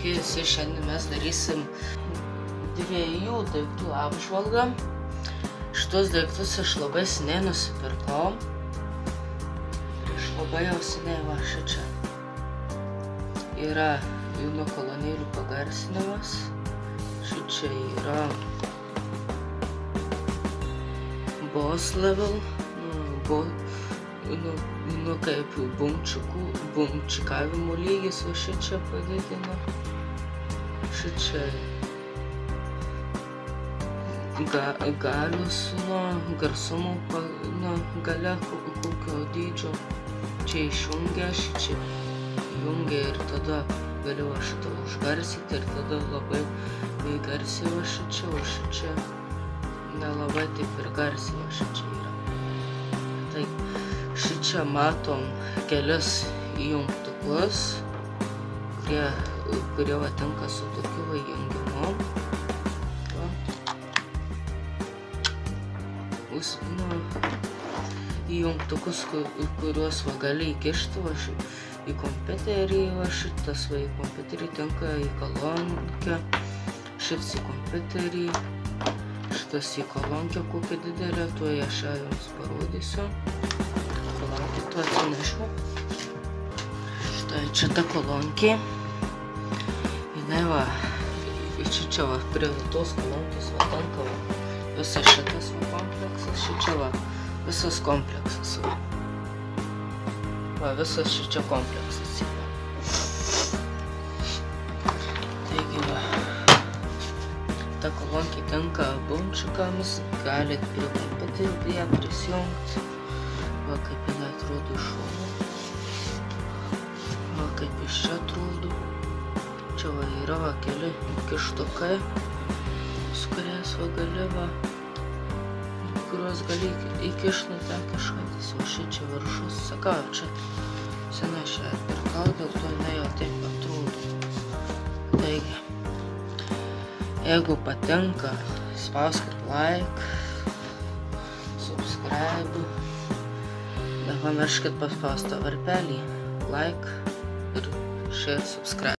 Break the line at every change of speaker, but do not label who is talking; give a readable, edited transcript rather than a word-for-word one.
Sveiki visi, šiandien mes darysim dviejų daiktų apžvalgą. Šitos daiktus aš labai seniai nusipirkau. Prieš labai jau seniai va šičia yra jaunų kolonėlių pagarsinimas. Šičia yra boss level, kaip bumčikavimo lygis, o šičia padidina. Šičia galios garsumo gale kokio dydžio. Čia išjungia, šičia jungia ir tada gali va šitą užgarsyti ir tada labai garsiai va šičia, o šičia nelabai taip ir garsiai va šičia yra. Tai šičia matom kelis įjungtukus, kurie va tinka su tokiu va jungimu. Įjungtukus, kuriuos va gali įkišti va į kompiuterį, va šitas va į kompiuterį tinka į kolonkę, šitas į kompiuterį, šitas į kolonkę kokią didelę, tuo aš ją jums parodysiu. Kolonkė tuo atsinešiu. Štai čia ta kolonkė. Jinai va, čia va prie tos kolonkės va tenka va visas šitas va kompleksas, šičia va visas kompleksas va. Va visas šičia kompleksas yra. Taigi va, ta kolonkė tinka bumčikams, galit prie kompiuterį ją prisijungti. Va kaip jinai atrodo iš šono. Va kaip iš čia atrodo. Čia va yra va keli kištukai, su kuriais va gali va, kuriuos gali įkišti ten kažką. O šičia viršus, sakau, čia senai šią pirkau, dėl to jinai jau taip atrodo. Taigi, jeigu patinka, spauskit like, subscribe, nepamirškit paspausti varpelį, like ir share, subscribe.